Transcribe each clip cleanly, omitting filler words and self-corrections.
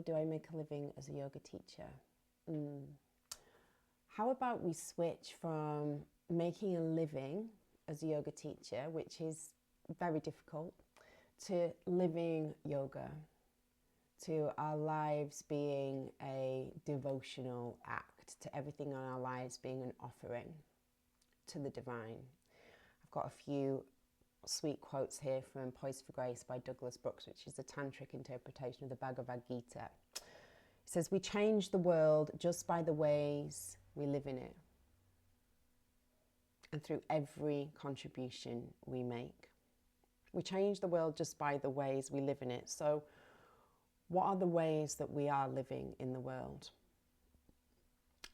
do I make a living as a yoga teacher? How about we switch from making a living as a yoga teacher, which is very difficult, to living yoga, to our lives being a devotional act, to everything in our lives being an offering to the divine. I've got a few sweet quotes here from Poised for Grace by Douglas Brooks, which is a tantric interpretation of the Bhagavad Gita. It says, we change the world just by the ways we live in it and through every contribution we make. We change the world just by the ways we live in it. So what are the ways that we are living in the world?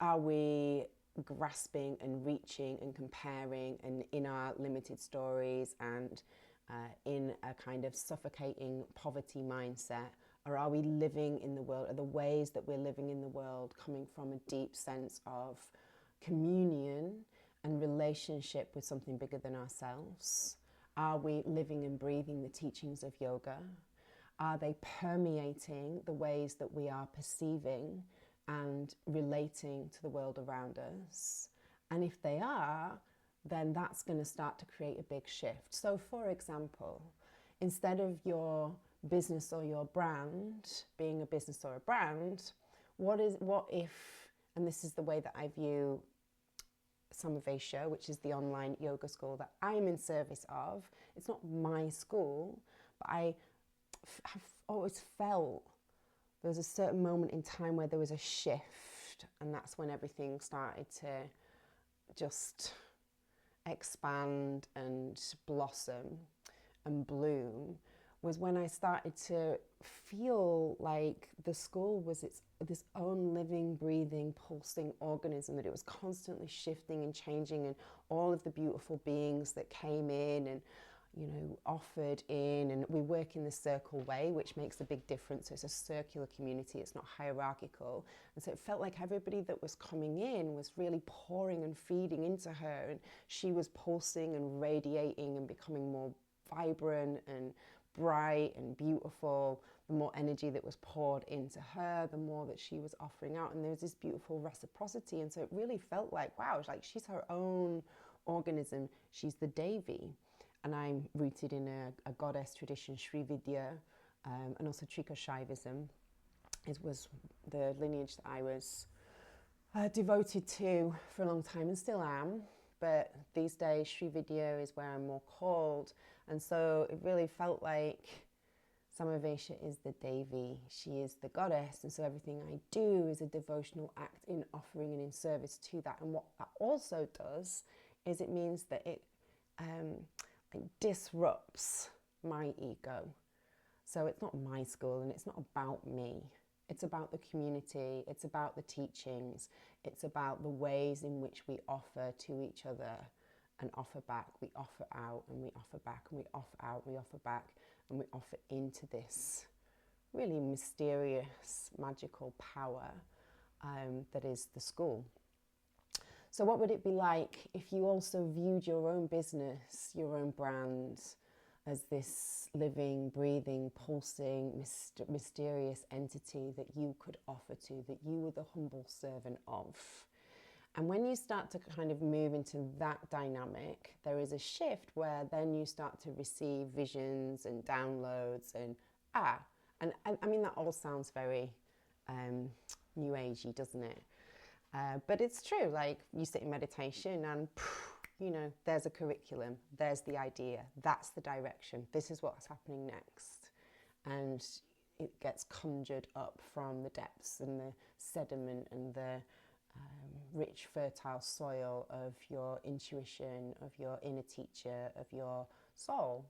Are we grasping and reaching and comparing and in our limited stories and in a kind of suffocating poverty mindset? Or are we living in the world? Are the ways that we're living in the world coming from a deep sense of communion and relationship with something bigger than ourselves? Are we living and breathing the teachings of yoga? Are they permeating the ways that we are perceiving and relating to the world around us? And if they are, then that's going to start to create a big shift. So for example, instead of your business or your brand being a business or a brand, what if, and this is the way that I view Samavesha, which is the online yoga school that I'm in service of. It's not my school, but I have always felt there was a certain moment in time where there was a shift, and that's when everything started to just expand and blossom and bloom, was when I started to feel like the school was this own living, breathing, pulsing organism, that it was constantly shifting and changing, and all of the beautiful beings that came in and, you know, offered in, and we work in the circle way, which makes a big difference. So it's a circular community, it's not hierarchical. And so it felt like everybody that was coming in was really pouring and feeding into her, and she was pulsing and radiating and becoming more vibrant and bright and beautiful. The more energy that was poured into her, the more that she was offering out, and there was this beautiful reciprocity. And so it really felt like, wow, it's like she's her own organism, she's the Devi. And I'm rooted in a goddess tradition, Sri Vidya, and also Trika Shaivism. It was the lineage that I was devoted to for a long time and still am. But these days, Sri Vidya is where I'm more called. And so it really felt like Samavesha is the Devi. She is the goddess. And so everything I do is a devotional act in offering and in service to that. And what that also does is it means that it disrupts my ego. So it's not my school and it's not about me. It's about the community, it's about the teachings, it's about the ways in which we offer to each other and offer back. We offer out and we offer back and we offer out, we offer back and we offer into this really mysterious, magical power that is the school. So what would it be like if you also viewed your own business, your own brand, as this living, breathing, pulsing, mysterious entity that you could offer to, that you were the humble servant of? And when you start to kind of move into that dynamic, there is a shift where then you start to receive visions and downloads and I mean, that all sounds very new agey, doesn't it? But it's true, like you sit in meditation and you know, there's a curriculum, there's the idea, that's the direction, this is what's happening next. And it gets conjured up from the depths and the sediment and the rich, fertile soil of your intuition, of your inner teacher, of your soul,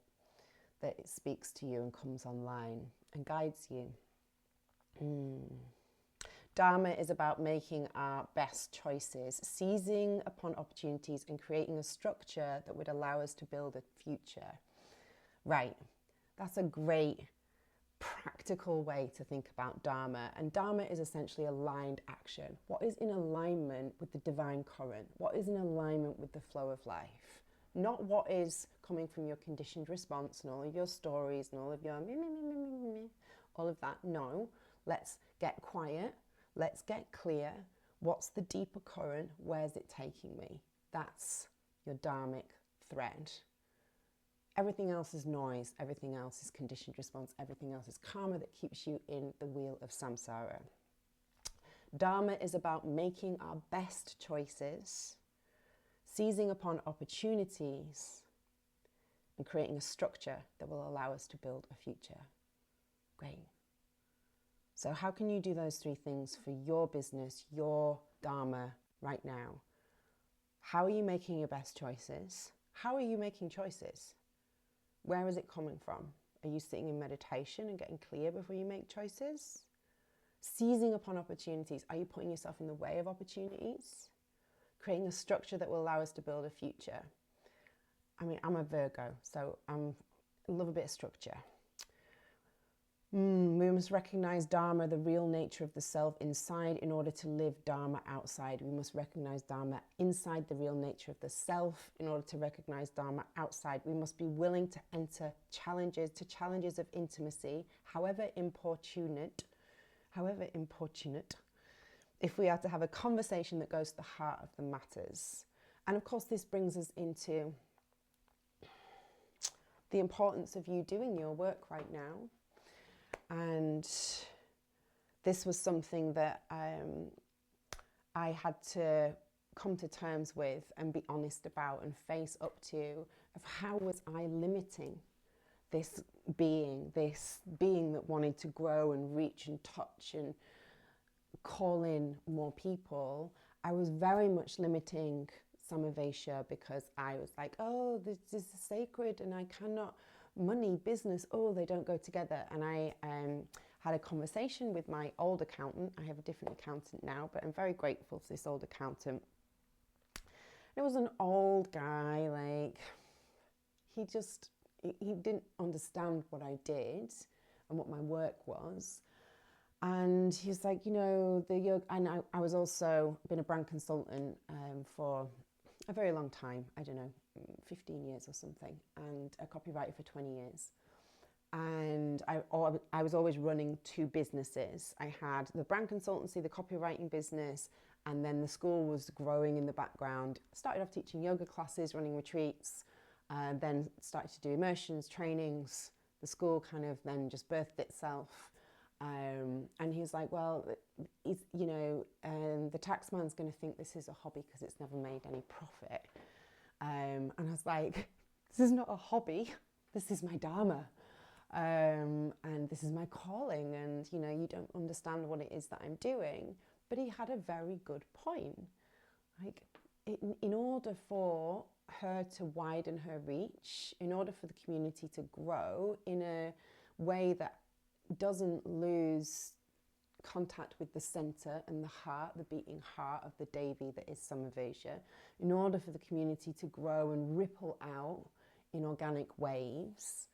that it speaks to you and comes online and guides you. Dharma is about making our best choices, seizing upon opportunities and creating a structure that would allow us to build a future. Right, that's a great practical way to think about Dharma. And Dharma is essentially aligned action. What is in alignment with the divine current? What is in alignment with the flow of life? Not what is coming from your conditioned response and all of your stories and all of your all of that. No. Let's get quiet. Let's get clear. What's the deeper current? Where's it taking me? That's your dharmic thread. Everything else is noise. Everything else is conditioned response. Everything else is karma that keeps you in the wheel of samsara. Dharma is about making our best choices, seizing upon opportunities, and creating a structure that will allow us to build a future. Great. So how can you do those three things for your business, your Dharma right now? How are you making your best choices? How are you making choices? Where is it coming from? Are you sitting in meditation and getting clear before you make choices? Seizing upon opportunities. Are you putting yourself in the way of opportunities? Creating a structure that will allow us to build a future. I mean, I'm a Virgo, so I love a bit of structure. We must recognize Dharma, the real nature of the self inside, in order to live Dharma outside. We must recognize Dharma inside, the real nature of the self, in order to recognize Dharma outside. We must be willing to enter challenges of intimacy, however importunate, if we are to have a conversation that goes to the heart of the matters. And of course, this brings us into the importance of you doing your work right now. And this was something that I had to come to terms with and be honest about and face up to, of how was I limiting this being that wanted to grow and reach and touch and call in more people. I was very much limiting Samavesha because I was like, oh, this is sacred and I cannot, money, business, oh, they don't go together. And I had a conversation with my old accountant. I have a different accountant now, but I'm very grateful for this old accountant. It was an old guy, like, he didn't understand what I did and what my work was. And he was like, you know, the yoga, and I was also been a brand consultant for a very long time, I don't know, 15 years or something, and a copywriter for 20 years. And I was always running two businesses. I had the brand consultancy, the copywriting business, and then the school was growing in the background. Started off teaching yoga classes, running retreats, then started to do immersions, trainings. The school kind of then just birthed itself. And he was like, well, the tax man's going to think this is a hobby because it's never made any profit. And I was like, this is not a hobby. This is my Dharma. And this is my calling. And, you know, you don't understand what it is that I'm doing. But he had a very good point. Like, in order for her to widen her reach, in order for the community to grow in a way that doesn't lose contact with the center and the heart, the beating heart of the Devi that is Samavesha, in order for the community to grow and ripple out in organic waves,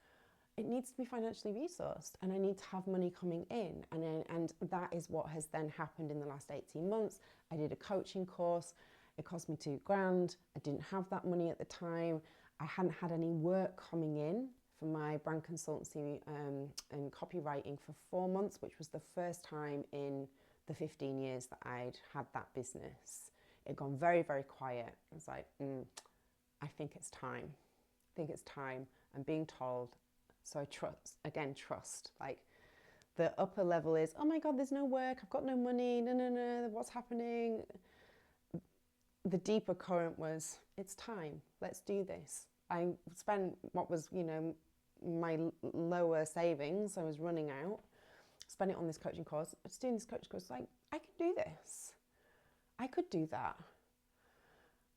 it needs to be financially resourced, and I need to have money coming in. And that is what has then happened in the last 18 months. I did a coaching course. It cost me $2,000. I didn't have that money at the time. I hadn't had any work coming in for my brand consultancy and copywriting for 4 months, which was the first time in the 15 years that I'd had that business. It had gone very, very quiet. I was like, I think it's time. I think it's time. I'm being told. So I trust. Like, the upper level is, oh my God, there's no work. I've got no money. No. What's happening? The deeper current was, it's time. Let's do this. I spent what was, my lower savings. I was running out. Spent it on this coaching course. I was doing this coaching course. Like, I could do this. I could do that.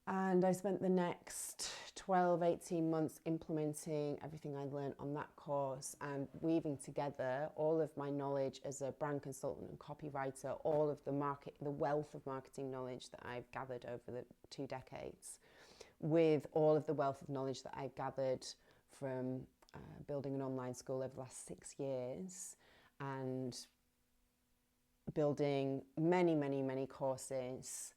And I spent the next 12, 18 months implementing everything I learned on that course and weaving together all of my knowledge as a brand consultant and copywriter, all of the wealth of marketing knowledge that I've gathered over the 2 decades, with all of the wealth of knowledge that I've gathered from building an online school over the last 6 years and building many, many, many courses.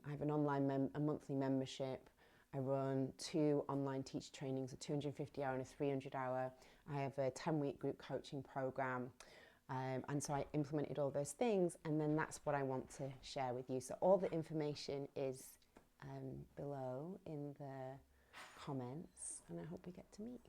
I have an online a monthly membership. I run 2 online teacher trainings, a 250-hour and a 300-hour. I have a 10-week group coaching program. And so I implemented all those things, and then that's what I want to share with you. So all the information is below in the comments, and I hope we get to meet.